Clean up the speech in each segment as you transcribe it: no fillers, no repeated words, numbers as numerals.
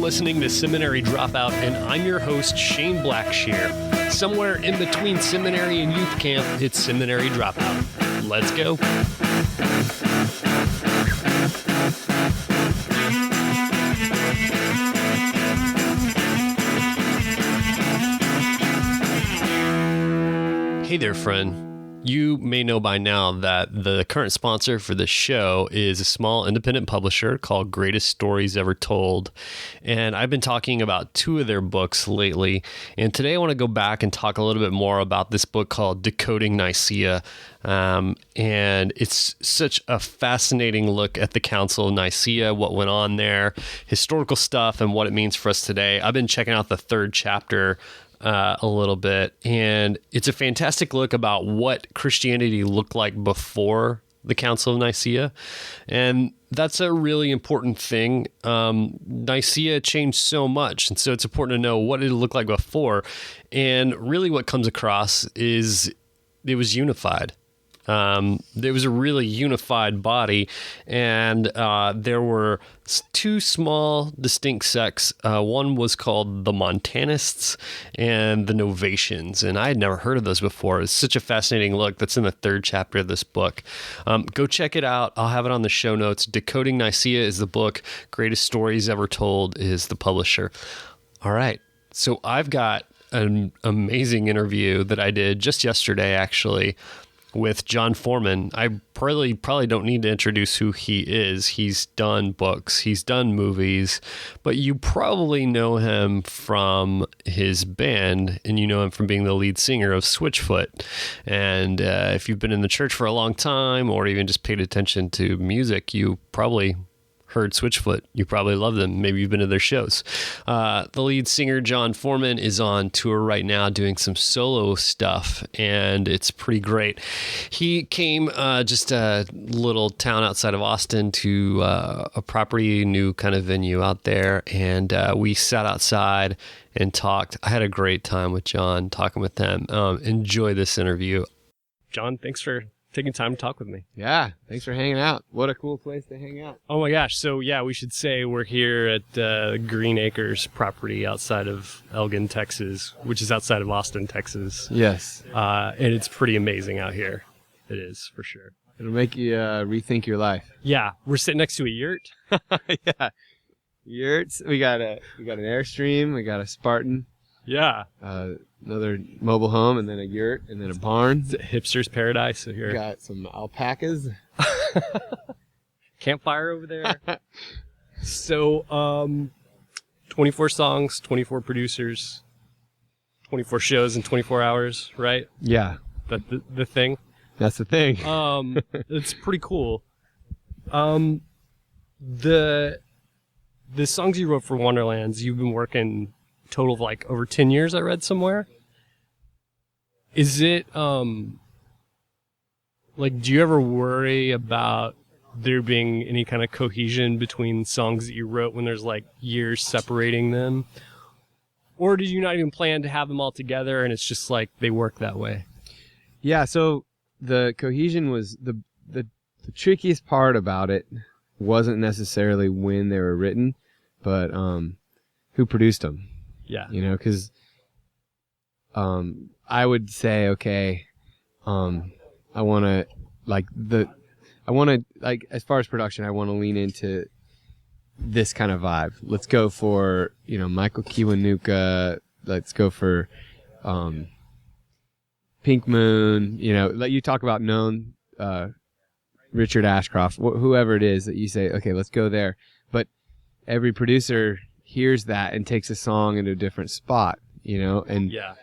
listening to Seminary Dropout, and I'm your host, Shane Blackshear. Somewhere in between seminary and youth camp, it's Seminary Dropout. Let's go. Hey there, friend. You may know by now that the current sponsor for the show is a small independent publisher called Greatest Stories Ever Told. And I've been talking about two of their books lately. And today I want to go back and talk a little bit more about this book called Decoding Nicaea. And it's such a fascinating look at the Council of Nicaea, what went on there, historical stuff, and what it means for us today. I've been checking out the third chapter a little bit, and it's a fantastic look about what Christianity looked like before the Council of Nicaea, and that's a really important thing. Nicaea changed so much, and so it's important to know what did it look like before, and really what comes across is it was unified. There was a really unified body, and there were two small distinct sects. One was called the Montanists and the Novatians, and I had never heard of those before. It's such a fascinating look. That's in the third chapter of this book. Go check it out. I'll have it on the show notes. Decoding Nicaea is the book. Greatest Stories Ever Told is the publisher. All right, so I've got an amazing interview that I did just yesterday, actually, with Jon Foreman. I probably don't need to introduce who he is. He's done books, he's done movies, but you probably know him from his band, and you know him from being the lead singer of Switchfoot. And if you've been in the church for a long time, or even just paid attention to music, you probably heard Switchfoot. You probably love them. Maybe you've been to their shows. The lead singer, Jon Foreman, is on tour right now doing some solo stuff, and it's pretty great. He came just a little town outside of Austin to a property, new kind of venue out there, and we sat outside and talked. I had a great time with Jon, talking with him. Enjoy this interview. Jon, thanks for taking time to talk with me. Yeah, thanks for hanging out. What a cool place to hang out. Oh my gosh. So yeah, we should say we're here at Green Acres property outside of Elgin, Texas, which is outside of Austin, Texas. Yes. And it's pretty amazing out here. It is, for sure. It'll make you rethink your life. Yeah, we're sitting next to a yurt. Yeah. Yurts. We got an Airstream, we got a Spartan. Yeah. Another mobile home, and then a yurt, and then a barn. It's a hipster's paradise here. We got some alpacas. Campfire over there. So, 24 songs, 24 producers, 24 shows in 24 hours, right? Yeah. That's the thing? That's the thing. It's pretty cool. The songs you wrote for Wonderlands, you've been working total of like over 10 years, I read somewhere. Is it, like, do you ever worry about there being any kind of cohesion between songs that you wrote when there's like years separating them? Or did you not even plan to have them all together and it's just like they work that way? Yeah, so the cohesion was the trickiest part about it wasn't necessarily when they were written, but who produced them. Yeah. You know, because I would say, okay, I want to, as far as production, I want to lean into this kind of vibe. Let's go for, Michael Kiwanuka. Let's go for Pink Moon. Let you talk about known Richard Ashcroft, whoever it is that you say, okay, let's go there. But every producer hears that and takes a song into a different spot, and yeah.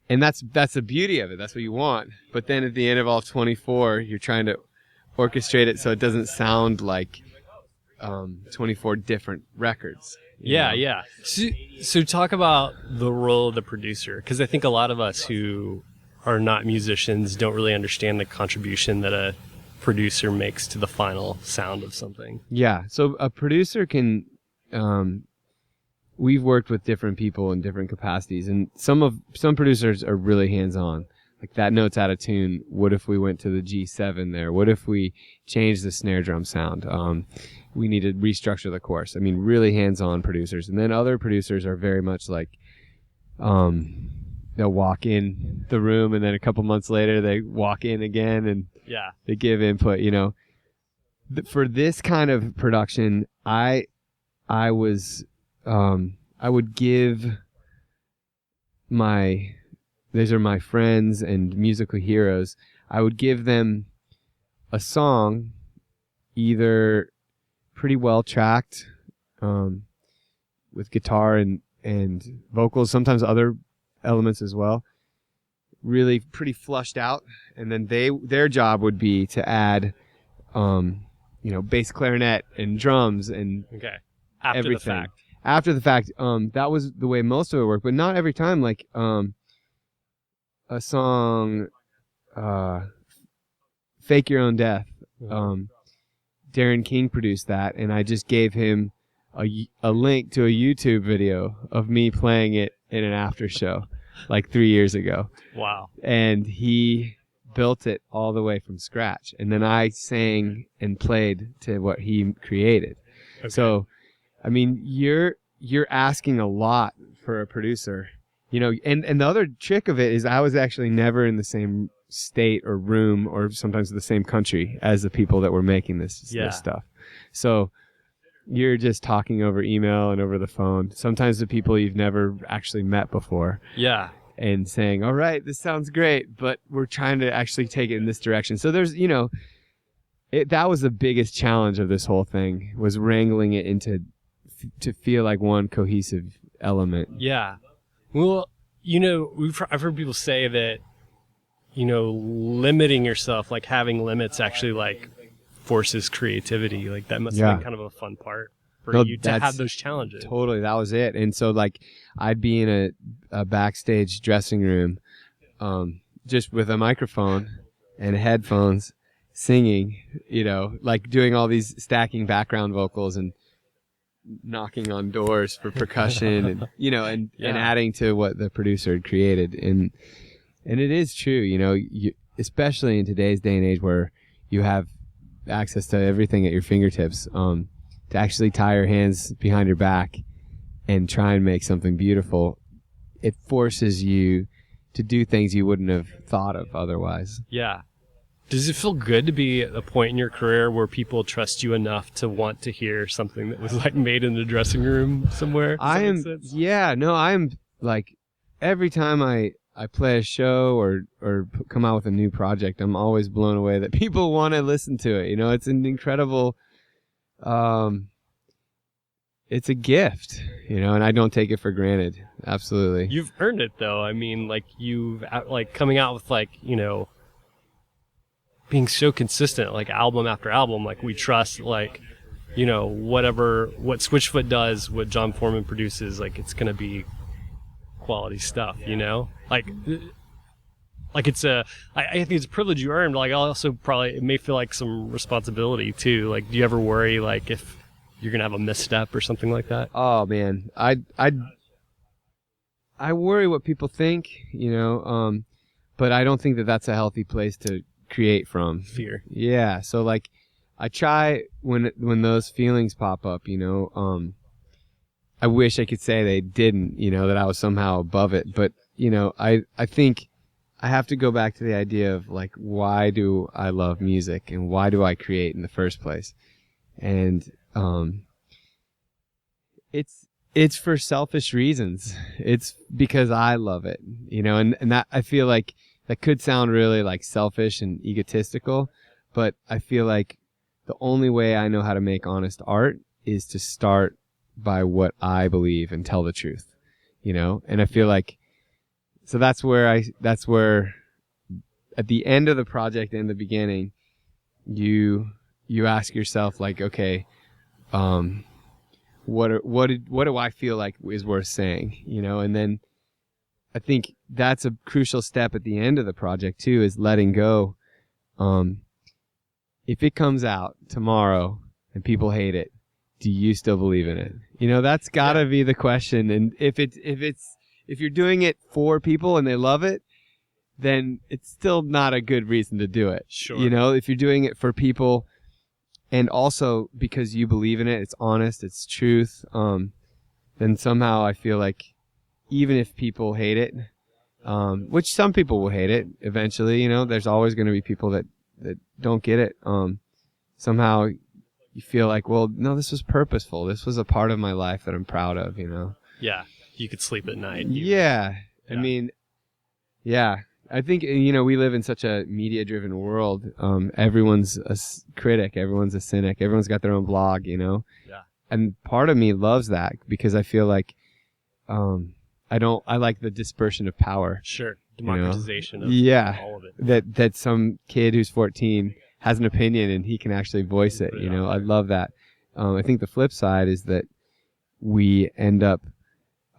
And that's the beauty of it. That's what you want. But then at the end of all 24, you're trying to orchestrate it so it doesn't sound like 24 different records. Yeah, yeah. So talk about the role of the producer, because I think a lot of us who are not musicians don't really understand the contribution that a producer makes to the final sound of something. Yeah, so a producer can... we've worked with different people in different capacities, and some producers are really hands-on. like that note's out of tune. What if we went to the G7 there? What if we changed the snare drum sound? We need to restructure the chorus. I mean, really hands-on producers. And then other producers are very much like, they'll walk in the room and then a couple months later they walk in again and they give input, you know. For this kind of production, I would give these are my friends and musical heroes. I would give them a song, either pretty well tracked, with guitar and vocals, sometimes other elements as well, really pretty flushed out, and then their job would be to add, bass clarinet and drums and after everything. the fact. After the fact, that was the way most of it worked, but not every time. Like a song, "Fake Your Own Death." Darren King produced that, and I just gave him a link to a YouTube video of me playing it in an after show, like 3 years ago. Wow! And he built it all the way from scratch, and then I sang and played to what he created. Okay. So, I mean, you're asking a lot for a producer, you know. And the other trick of it is I was actually never in the same state or room or sometimes the same country as the people that were making this stuff. So you're just talking over email and over the phone. Sometimes the people you've never actually met before. Yeah. And saying, all right, this sounds great, but we're trying to actually take it in this direction. So there's, you know, that was the biggest challenge of this whole thing, was wrangling it into to feel like one cohesive element. Yeah. Well, you know, I've heard people say that, you know, limiting yourself, like having limits actually like forces creativity. Like that must have been kind of a fun part for you to have those challenges. Totally. That was it. And so like I'd be in a backstage dressing room, just with a microphone and headphones singing, you know, like doing all these stacking background vocals and knocking on doors for percussion and, you know, and adding to what the producer had created. And it is true, you know, especially in today's day and age where you have access to everything at your fingertips, to actually tie your hands behind your back and try and make something beautiful, it forces you to do things you wouldn't have thought of otherwise. Yeah. Does it feel good to be at a point in your career where people trust you enough to want to hear something that was like made in the dressing room somewhere? I'm like, every time I play a show or come out with a new project, I'm always blown away that people want to listen to it. You know, it's an incredible, it's a gift, you know, and I don't take it for granted. Absolutely. You've earned it though. I mean, like like coming out with like, you know, being so consistent, like album after album, like we trust, like, you know, what Switchfoot does, what Jon Foreman produces, like it's going to be quality stuff, you know? Like it's I think it's a privilege you earned. Like also probably it may feel like some responsibility too. Like, do you ever worry like if you're gonna have a misstep or something like that? Oh man, I worry what people think, you know, but I don't think that that's a healthy place to create from. Fear. Yeah, so like I try when those feelings pop up, you know, I wish I could say they didn't, you know, that I was somehow above it. But, you know, I think I have to go back to the idea of, like, why do I love music and why do I create in the first place? And it's for selfish reasons. It's because I love it, you know, and that I feel like that could sound really, like, selfish and egotistical, but I feel like the only way I know how to make honest art is to start by what I believe and tell the truth, you know? And I feel like, so that's where at the end of the project and the beginning, you ask yourself like, okay, what do I feel like is worth saying, you know? And then I think that's a crucial step at the end of the project too, is letting go. If it comes out tomorrow and people hate it, do you still believe in it? You know, that's gotta be the question. And if you're doing it for people and they love it, then it's still not a good reason to do it. Sure. You know, if you're doing it for people and also because you believe in it, it's honest, it's truth, then somehow I feel like even if people hate it, which some people will hate it eventually, you know, there's always going to be people that don't get it. Somehow you feel like, well, no, this was purposeful. This was a part of my life that I'm proud of, you know? Yeah. You could sleep at night. Yeah. I mean, yeah. I think, you know, we live in such a media-driven world. Everyone's a critic. Everyone's a cynic. Everyone's got their own blog, you know? Yeah. And part of me loves that because I feel like I like the dispersion of power. Sure. Democratization of all of it. That some kid who's 14 has an opinion and he can actually voice it, you know? I love that. I think the flip side is that we end up,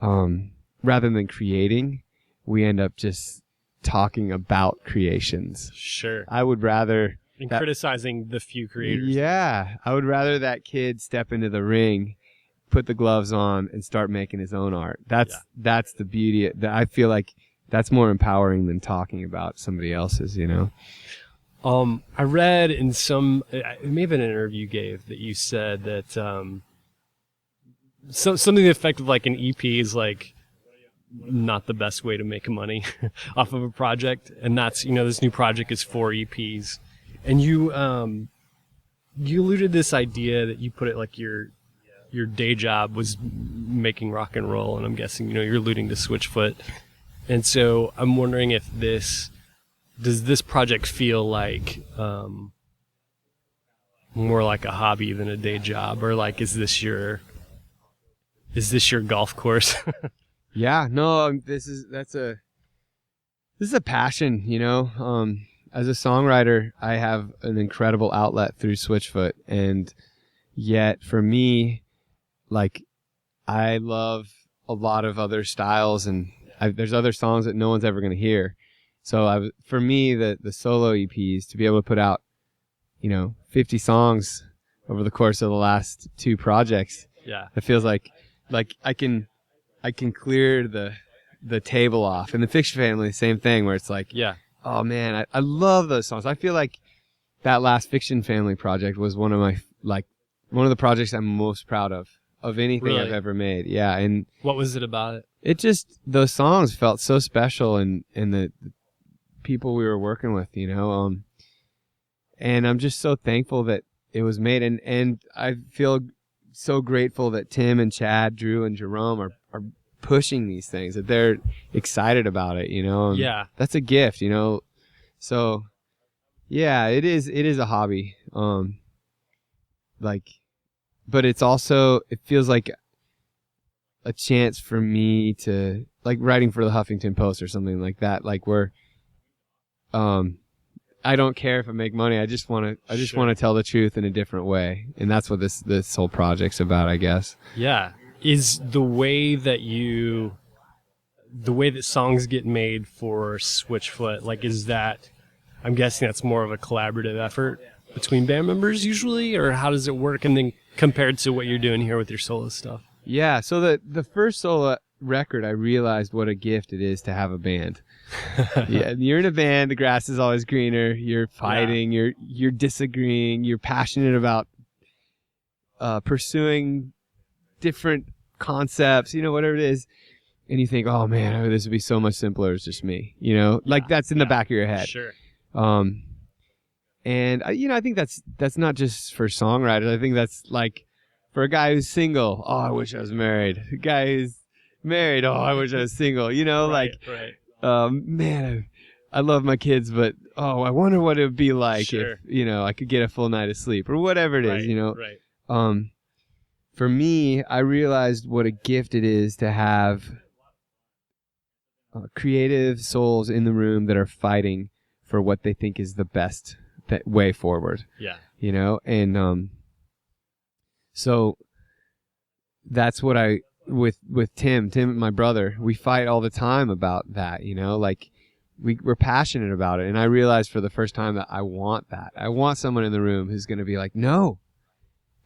rather than creating, we end up just talking about creations. Sure. I would rather... And criticizing the few creators. Yeah. I would rather that kid step into the ring, put the gloves on, and start making his own art. That's the beauty. I feel like that's more empowering than talking about somebody else's, you know? I read in it may have been an interview you gave that you said that something to the effect of like an EP is like not the best way to make money off of a project, and that's, you know, this new project is 4 EPs, and you alluded to this idea that you put it like your day job was making rock and roll, and I'm guessing, you know, you're alluding to Switchfoot, and so I'm wondering if does this project feel like more like a hobby than a day job, or like is this your golf course? Yeah, no, this is a passion, you know. As a songwriter, I have an incredible outlet through Switchfoot, and yet for me, like, I love a lot of other styles, and there's other songs that no one's ever going to hear. So for me, the solo EPs, to be able to put out, you know, 50 songs over the course of the last 2 projects, it feels like I can clear the table off. And the Fiction Family, same thing, where it's like, oh man, I love those songs. I feel like that last Fiction Family project was one of the projects I'm most proud of anything I've ever made. Yeah. And what was it about it? It just, those songs felt so special, and the people we were working with, you know, and I'm just so thankful that it was made, and I feel so grateful that Tim and Chad, Drew and Jerome are pushing these things, that they're excited about it, you know. That's a gift, you know. So yeah, it is a hobby, but it's also, it feels like a chance for me to, like, writing for the Huffington Post or something like that, like, where I don't care if I make money. I just want to tell the truth in a different way, and that's what this whole project's about, I guess. Yeah. Is the way that songs get made for Switchfoot, like, is that, I'm guessing that's more of a collaborative effort between band members usually, or how does it work? And then compared to what you're doing here with your solo stuff? Yeah. So the first solo record, I realized what a gift it is to have a band. Yeah, you're in a band, the grass is always greener, you're fighting, you're disagreeing, you're passionate about pursuing different concepts, you know, whatever it is, and you think, oh man, this would be so much simpler, it's just me, you know, like, that's in the back of your head. Sure. And you know, I think that's not just for songwriters. I think that's like for a guy who's single, oh, I wish I was married. A guy who's married, oh, I wish I was single, you know. Right. Man, I love my kids, but oh, I wonder what it would be like if, you know, I could get a full night of sleep, or whatever it is, you know. For me, I realized what a gift it is to have creative souls in the room that are fighting for what they think is the best way forward. Yeah. You know, and so that's what with Tim, my brother, we fight all the time about that, you know, like we're passionate about it. And I realized for the first time that I want that. I want someone in the room who's going to be like, no,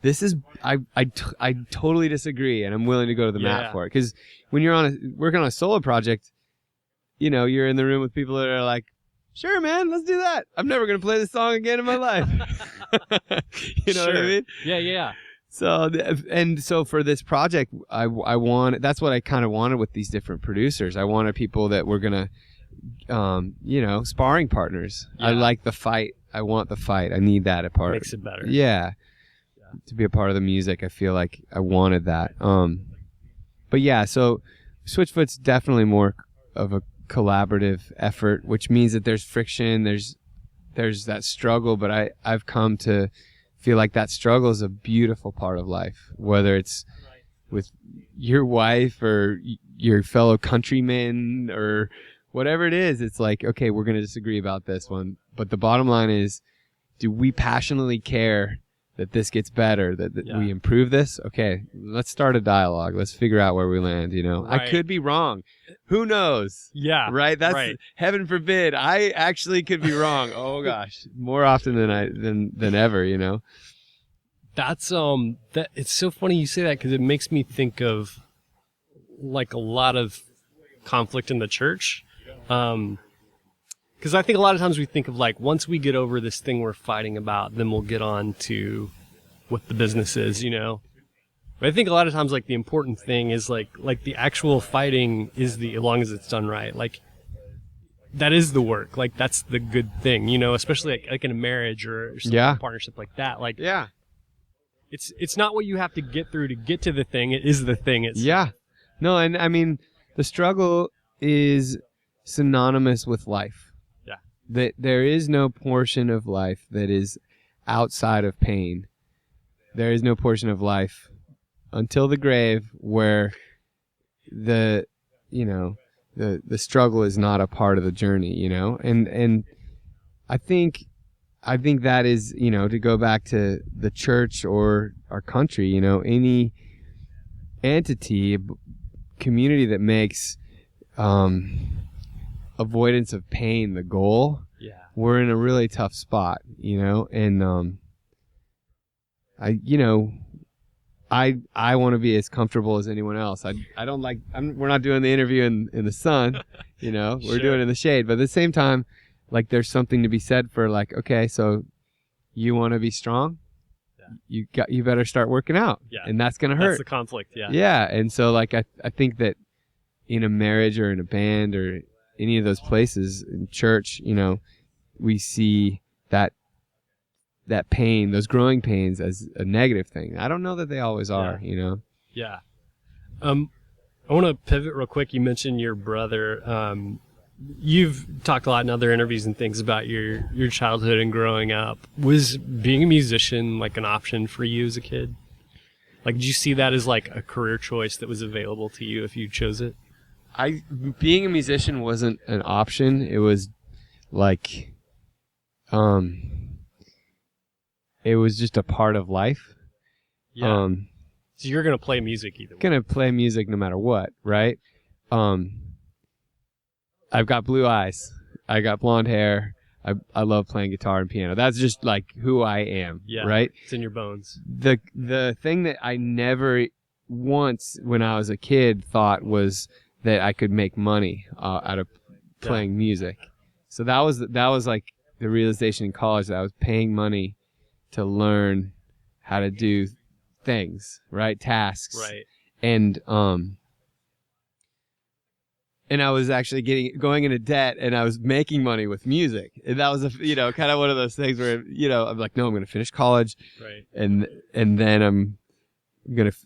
this is, I totally disagree, and I'm willing to go to the mat for it. Because when you're working on a solo project, you're in the room with people that are like, sure, man, let's do that. I'm never going to play this song again in my life. You know what I mean? Yeah. So for this project, that's what I kind of wanted with these different producers. I wanted people that were going to, sparring partners. Yeah. I like the fight. I want the fight. I need that a part. Makes it better. Yeah. To be a part of the music, I feel like I wanted that. But yeah, so Switchfoot's definitely more of a collaborative effort, which means that there's friction, there's that struggle, but I've come to feel like that struggle is a beautiful part of life, whether it's with your wife or your fellow countrymen or whatever it is. It's like, okay, we're going to disagree about this one, but the bottom line is, do we passionately care that this gets better, that we improve this? Okay, let's start a dialogue. Let's figure out where we land, Right. I could be wrong. Who knows? Yeah. Right? That's right. Heaven forbid. I actually could be wrong. Oh gosh. More often than ever, That's that it's so funny you say that, because it makes me think of like a lot of conflict in the church. Because I think a lot of times we think of like, once we get over this thing we're fighting about, then we'll get on to what the business is, But I think a lot of times, like, the important thing is like the actual fighting is as long as it's done right. Like, that is the work. Like, that's the good thing, especially like in a marriage or some partnership like that. Like, yeah, it's not what you have to get through to get to the thing. It is the thing. Yeah. No, and I mean, the struggle is synonymous with life. That there is no portion of life that is outside of pain. There is no portion of life until the grave where the struggle is not a part of the journey, and I think that is, to go back to the church or our country, any entity, community that makes avoidance of pain the goal, we're in a really tough spot, and I want to be as comfortable as anyone else. I don't like, we're not doing the interview in the sun, we're doing it in the shade, but at the same time, like, there's something to be said for, like, okay, so you want to be strong, you better start working out, and that's gonna hurt. That's the conflict. And so, like, I think that in a marriage or in a band or any of those places, in church, we see that pain, those growing pains, as a negative thing. I don't know that they always are, Yeah. I want to pivot real quick. You mentioned your brother. You've talked a lot in other interviews and things about your childhood and growing up. Was being a musician like an option for you as a kid? Like, did you see that as like a career choice that was available to you if you chose it? Being a musician wasn't an option. It was like, it was just a part of life. Yeah. So you're going to play music either way. Going to play music no matter what, right? I've got blue eyes. I got blonde hair. I love playing guitar and piano. That's just like who I am, right? It's in your bones. The thing that I never once, when I was a kid, thought was that I could make money out of playing music. So that was like the realization in college, that I was paying money to learn how to do things, right? Tasks. Right. And I was actually going into debt, and I was making money with music. And that was kind of one of those things where, I'm like, no, I'm going to finish college. Right. And then I'm going to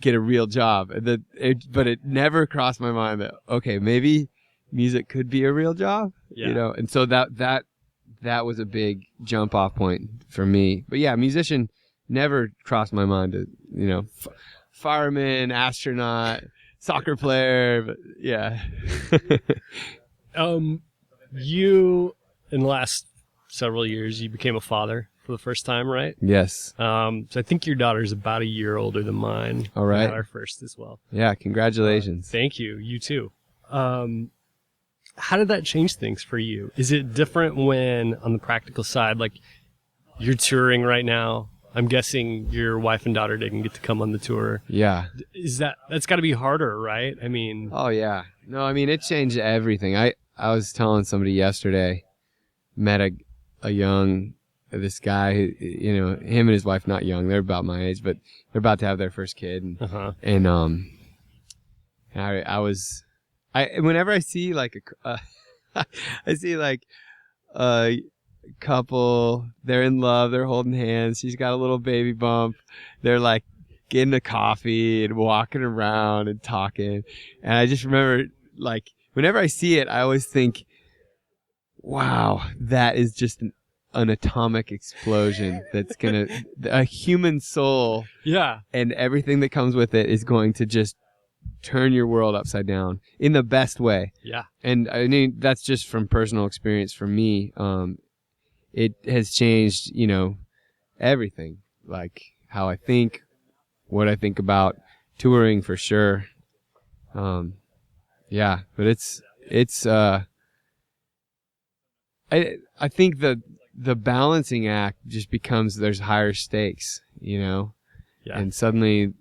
get a real job. But it never crossed my mind that, okay, maybe music could be a real job, And so that was a big jump off point for me. But yeah, musician never crossed my mind to, fireman, astronaut, soccer player, but yeah. You, in the last several years, you became a father for the first time, right? Yes. So I think your daughter's about a year older than mine. All right. We had our first as well. Yeah, congratulations. Thank you. You too. How did that change things for you? Is it different when, on the practical side, like, you're touring right now? I'm guessing your wife and daughter didn't get to come on the tour. Yeah. That's got to be harder, right? I mean... Oh, yeah. No, I mean, it changed everything. I was telling somebody yesterday, met this guy, him and his wife, not young, they're about my age, but they're about to have their first kid. And whenever I see like I see like a couple, they're in love, they're holding hands, she's got a little baby bump, they're like getting a coffee and walking around and talking. And I just remember, like, whenever I see it, I always think, wow, that is just an atomic explosion that's going to, a human soul. Yeah. And everything that comes with it is going to just turn your world upside down in the best way. Yeah. And I mean, that's just from personal experience for me. It has changed, everything, like how I think, what I think about touring for sure. Yeah, but it's I think the balancing act just becomes, there's higher stakes, Yeah. And suddenly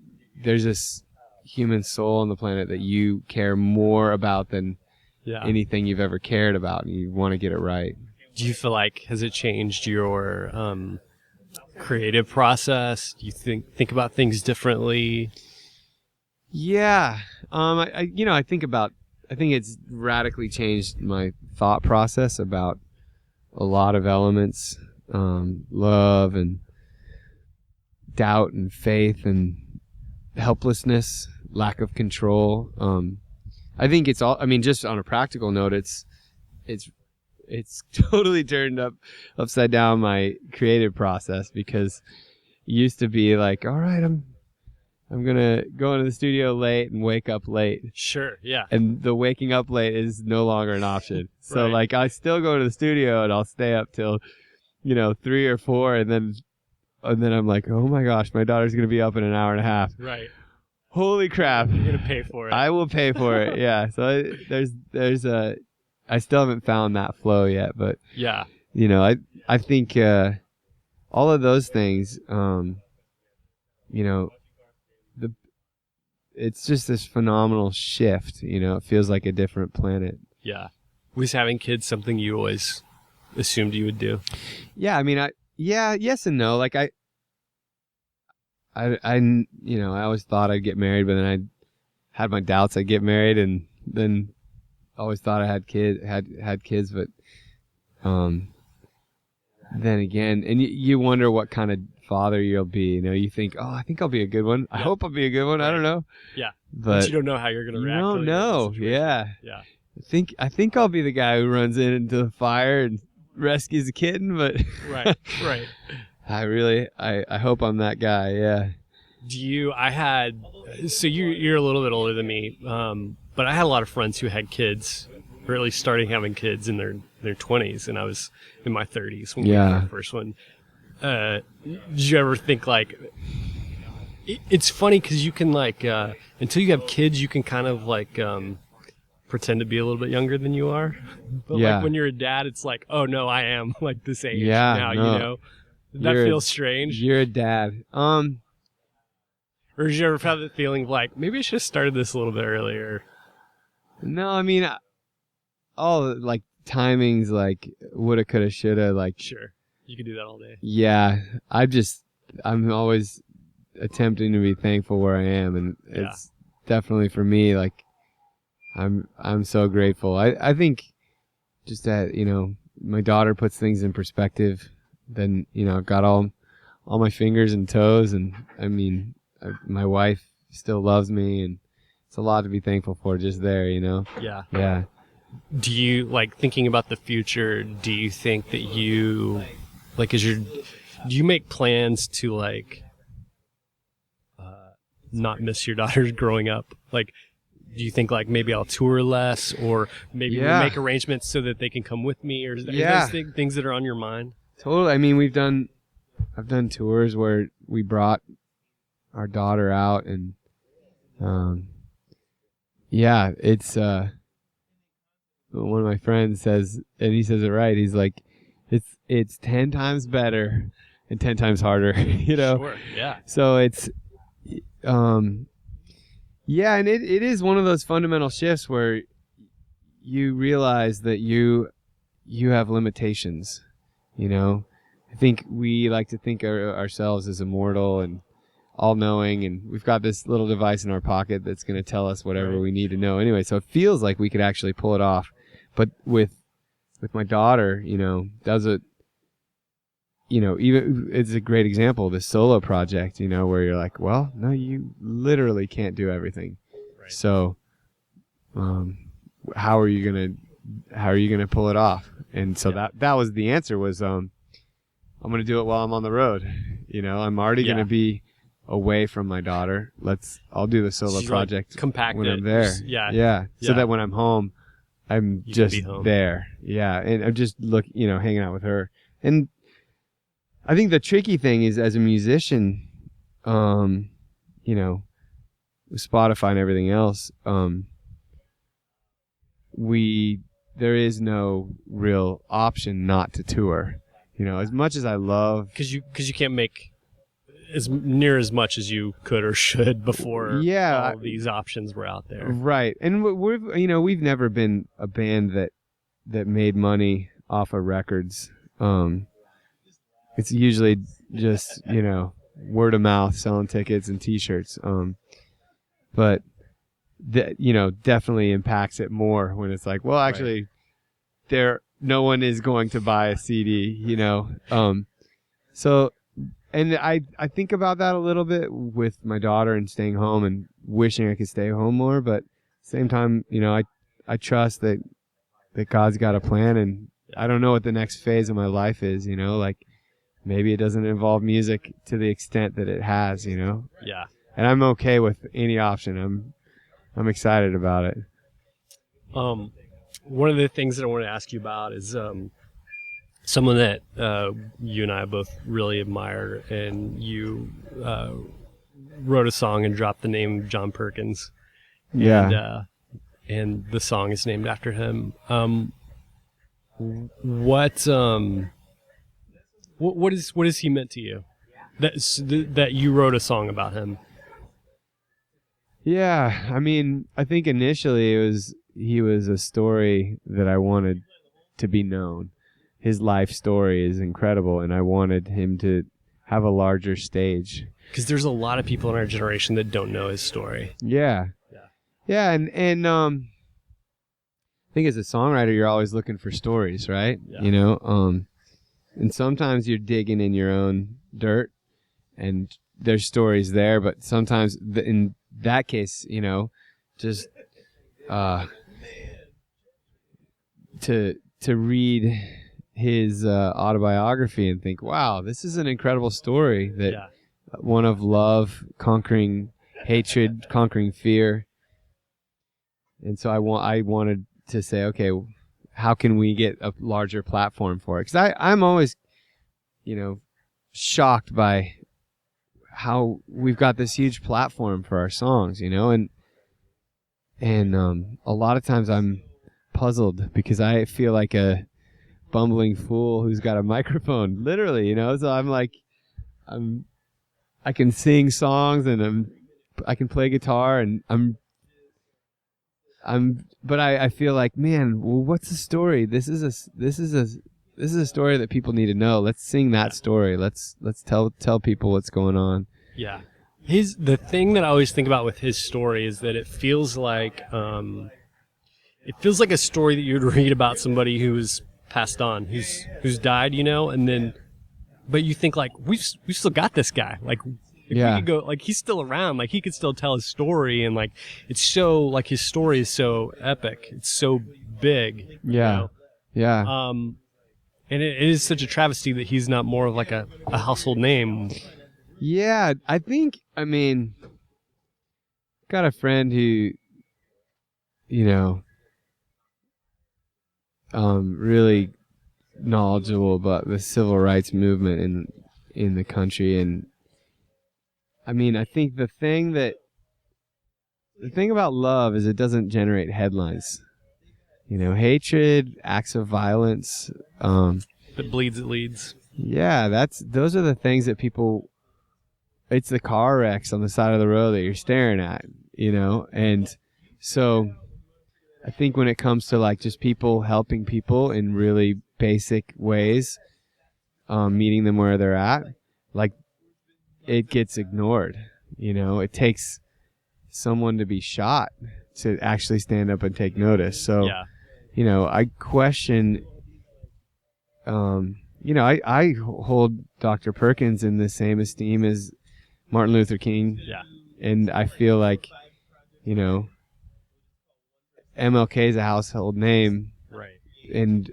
there's this human soul on the planet that you care more about than anything you've ever cared about, and you want to get it right. Do you feel like, has it changed your creative process? Do you think about things differently? Yeah. I think it's radically changed my thought process about a lot of elements, love and doubt and faith and helplessness, lack of control. I think it's all, just on a practical note, it's totally turned upside down my creative process, because it used to be like, all right, I'm gonna go into the studio late and wake up late. Sure, yeah. And the waking up late is no longer an option. So Right. like, I still go to the studio and I'll stay up till 3 or 4, and then I'm like, oh my gosh, my daughter's gonna be up in an hour and a half. Right. Holy crap! You're gonna pay for it. I will pay for it. Yeah. So I still haven't found that flow yet, but yeah. I think all of those things, it's just this phenomenal shift. It feels like a different planet. Yeah. Was having kids something you always assumed you would do? Yeah, yes and no. Like I always thought I'd get married, but then I had my doubts I'd get married, and then always thought I had kids, but then again, and you wonder what kind of father you'll be. You think, oh, I think I'll be a good one. I hope I'll be a good one. Right. I don't know. Yeah. But you don't know how you're going to react. You don't know. Yeah. Yeah. I think I'll be the guy who runs into the fire and rescues a kitten, but right. I hope I'm that guy. Yeah. So you're a little bit older than me, but I had a lot of friends who had kids, or at least starting having kids in their 20s, and I was in my 30s when we had our first one. Did you ever think, like, it's funny because you can, like, until you have kids, you can kind of, like, pretend to be a little bit younger than you are. But, like, when you're a dad, it's like, oh, no, I am, like, this age now, That feels strange. You're a dad. Or did you ever have the feeling of, like, maybe I should have started this a little bit earlier? No, all, like, timings, like, woulda, coulda, shoulda, like... Sure. You could do that all day. Yeah. I'm always attempting to be thankful where I am, and it's definitely, for me, like, I'm so grateful. I think just that, my daughter puts things in perspective. Then, I've got all my fingers and toes, and my wife still loves me, and it's a lot to be thankful for just there, Yeah. Yeah. Do you, like, thinking about the future, do you think that you, like, do you make plans to, like, not miss your daughters growing up? Like, do you think, like, maybe I'll tour less, or maybe we'll make arrangements so that they can come with me, or is those things that are on your mind? Totally. I've done tours where we brought our daughter out, and it's one of my friends says, and he says it right, he's like, it's 10 times better and 10 times harder. Sure, yeah. So it's and it is one of those fundamental shifts where you realize that you have limitations. You know, I think we like to think ourselves as immortal and all-knowing, and we've got this little device in our pocket that's going to tell us whatever we need to know anyway. So it feels like we could actually pull it off. But with my daughter, you know, does it, you know, even it's a great example, this solo project, you know, where you're like, well, no, you literally can't do everything. Right. So, how are you gonna pull it off? And so that was the answer was, I'm gonna do it while I'm on the road. You know, I'm already gonna be away from my daughter. I'll do the solo project when I'm there. So that when I'm home, I'm just there. Yeah. And I'm just hanging out with her. And I think the tricky thing is, as a musician, you know, with Spotify and everything else, there is no real option not to tour. You know, as much as I love, because you can't make as near as much as you could or should before all these options were out there. Right. And we've never been a band that made money off of records. It's usually just, you know, word of mouth, selling tickets and t-shirts. But you know, definitely impacts it more when it's like, well, actually no one is going to buy a CD, you know? So, and I think about that a little bit with my daughter and staying home and wishing I could stay home more. But at the same time, you know, I trust that God's got a plan, and I don't know what the next phase of my life is, you know, like maybe it doesn't involve music to the extent that it has, you know? Yeah. And I'm okay with any option. I'm excited about it. One of the things that I want to ask you about is, someone that you and I both really admire, and you wrote a song and dropped the name John Perkins. Yeah. And the song is named after him. What has he meant to you? That you wrote a song about him? Yeah, I mean, I think initially he was a story that I wanted to be known. His life story is incredible, and I wanted him to have a larger stage. Because there's a lot of people in our generation that don't know his story. Yeah. And I think as a songwriter, you're always looking for stories, right? Yeah. You know, and sometimes you're digging in your own dirt, and there's stories there, but sometimes in that case, you know, just to read his autobiography and think, wow, this is an incredible story, that one of love conquering hatred, conquering fear. And so I wanted to say, okay, how can we get a larger platform for it? Because I'm always, you know, shocked by how we've got this huge platform for our songs, you know, and a lot of times I'm puzzled because I feel like a bumbling fool who's got a microphone, literally, you know. So I'm like, I can sing songs and I can play guitar, and but I feel like, man, well, what's the story? This is a story that people need to know. Let's sing that story. Let's tell people what's going on. Yeah. The thing that I always think about with his story is that it feels like a story that you'd read about somebody who's passed on, who's died, you know, and then, but you think like, we've still got this guy. Like, if we could go, like, he's still around, like he could still tell his story, and like, it's so, like, his story is so epic. It's so big. Yeah. You know? Yeah. And it is such a travesty that he's not more of like a household name. Yeah, I mean, got a friend who, you know, really knowledgeable about the civil rights movement in the country, and I mean, I think the thing about love is it doesn't generate headlines. You know, hatred, acts of violence. If it bleeds, it leads. Yeah, those are the things that people. It's the car wrecks on the side of the road that you're staring at, you know, and so I think when it comes to like just people helping people in really basic ways, meeting them where they're at, like it gets ignored. You know, it takes someone to be shot to actually stand up and take notice. So, you know, I question, you know, I hold Dr. Perkins in the same esteem as Martin Luther King. Yeah. And I feel like, you know, MLK is a household name. Right. And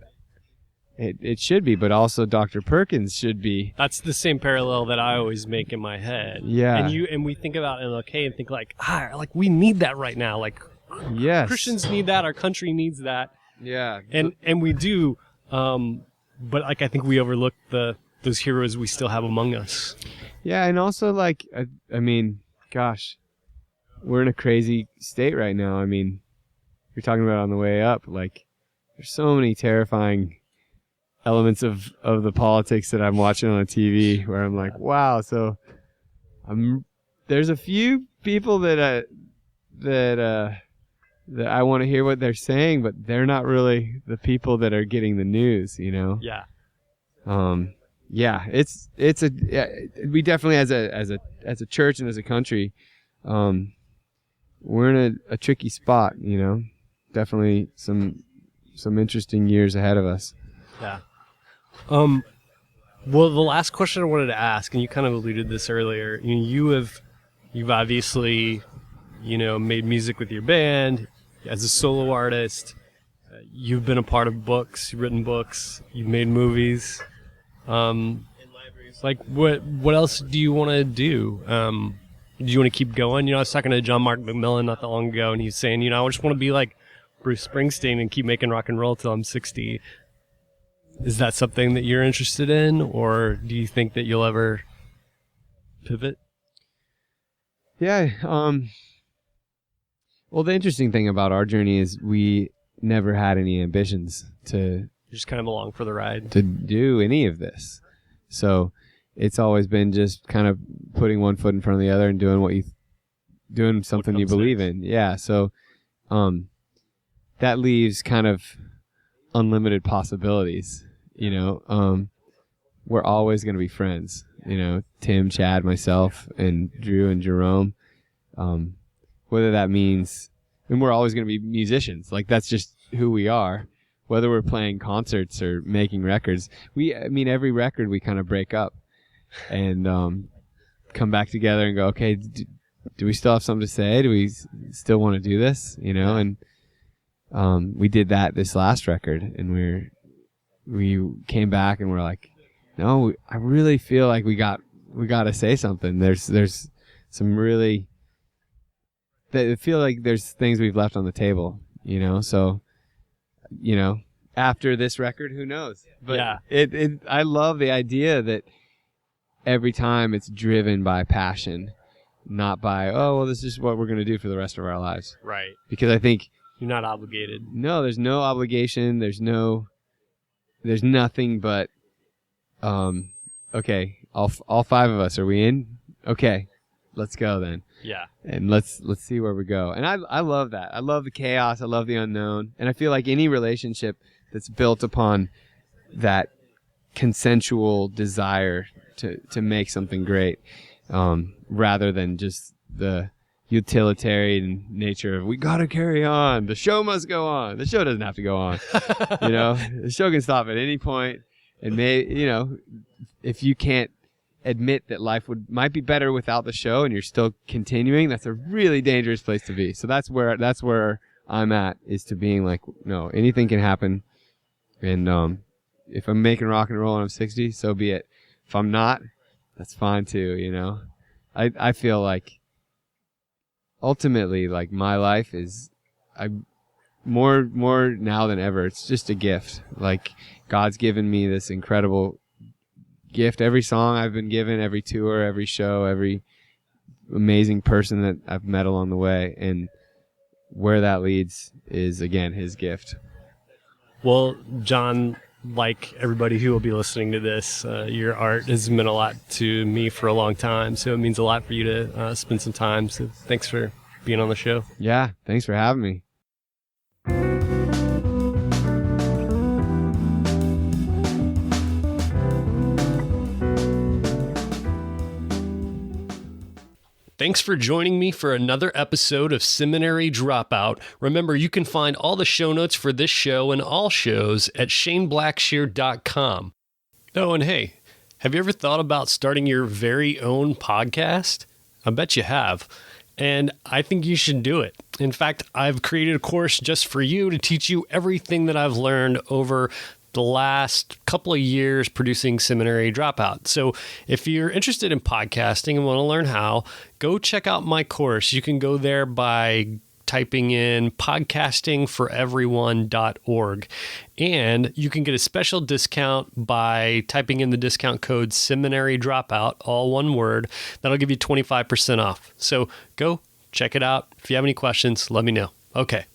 it should be, but also Dr. Perkins should be. That's the same parallel that I always make in my head. Yeah. And we think about MLK and think like we need that right now. Like, yes, Christians need that. Our country needs that. Yeah. And we do. But like, I think we overlook those heroes we still have among us. Yeah. And also like, I mean, gosh, we're in a crazy state right now. I mean, you're talking about on the way up, like there's so many terrifying elements of the politics that I'm watching on the TV where I'm like, wow. So there's a few people that I want to hear what they're saying, but they're not really the people that are getting the news, you know? Yeah. Yeah, we definitely as a church and as a country, we're in a tricky spot, you know? Definitely some interesting years ahead of us. Yeah. Well, the last question I wanted to ask, and you kind of alluded this earlier, you've obviously, you know, made music with your band as a solo artist. You've been a part of books, you've written books, you've made movies. Like, what else do you want to do? Do you want to keep going? You know, I was talking to John Mark McMillan not that long ago, and he's saying, you know, I just want to be like Bruce Springsteen and keep making rock and roll till I'm 60. Is that something that you're interested in, or do you think that you'll ever pivot? Yeah. Well, the interesting thing about our journey is we never had any ambitions to You're just kind of along for the ride. To do any of this. So it's always been just kind of putting one foot in front of the other and doing something you believe in. Yeah. So that leaves kind of unlimited possibilities. You know, we're always going to be friends. You know, Tim, Chad, myself, and Drew and Jerome. Whether that means, and we're always going to be musicians. Like that's just who we are. Whether we're playing concerts or making records, every record we kind of break up and come back together and go, okay, do we still have something to say? Do we still want to do this? You know, and we did that this last record, and we came back and we're like, no, I really feel like we got to say something. There's some really, I feel like there's things we've left on the table, you know, so. You know, after this record, who knows? But yeah. I love the idea that every time it's driven by passion, not by, oh, well, this is what we're going to do for the rest of our lives. Right. Because I think you're not obligated. No, there's no obligation. There's nothing but, okay, all five of us, are we in? Okay, let's go then. Yeah. And let's see where we go. And I love that. I love the chaos. I love the unknown. And I feel like any relationship that's built upon that consensual desire to make something great, rather than just the utilitarian nature of we got to carry on. The show must go on. The show doesn't have to go on. You know, the show can stop at any point. And you know, if you can't admit that life might be better without the show and you're still continuing, that's a really dangerous place to be. So that's where I'm at, is to being like, no, anything can happen. And if I'm making rock and roll and I'm 60, so be it. If I'm not, that's fine too, you know. I feel like ultimately, like, my life is more now than ever, it's just a gift. Like, God's given me this incredible gift. Every song I've been given, every tour, every show, every amazing person that I've met along the way, and where that leads is, again, his gift. Well, John, like everybody who will be listening to this, your art has meant a lot to me for a long time, so it means a lot for you to spend some time. So thanks for being on the show. Yeah, thanks for having me. Thanks for joining me for another episode of Seminary Dropout. Remember, you can find all the show notes for this show and all shows at shaneblackshear.com. Oh, and hey, have you ever thought about starting your very own podcast? I bet you have. And I think you should do it. In fact, I've created a course just for you to teach you everything that I've learned over the last couple of years producing Seminary Dropout. So if you're interested in podcasting and want to learn how, go check out my course. You can go there by typing in podcastingforeveryone.org. And you can get a special discount by typing in the discount code Seminary Dropout, all one word. That'll give you 25% off. So go check it out. If you have any questions, let me know. Okay.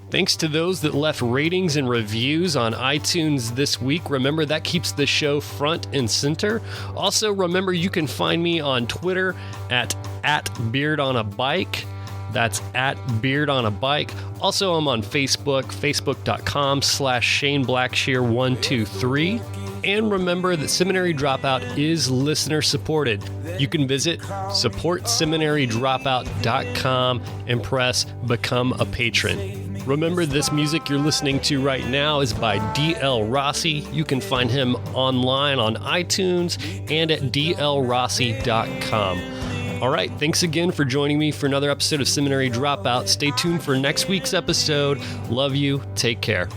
Thanks to those that left ratings and reviews on iTunes this week. Remember, that keeps the show front and center. Also, remember, you can find me on Twitter at @beardonabike. That's @beardonabike. Also, I'm on Facebook, facebook.com/ShaneBlackshear123. And remember that Seminary Dropout is listener supported. You can visit supportseminarydropout.com and press Become a Patron. Remember, this music you're listening to right now is by D.L. Rossi. You can find him online on iTunes and at dlrossi.com. All right, thanks again for joining me for another episode of Seminary Dropout. Stay tuned for next week's episode. Love you. Take care.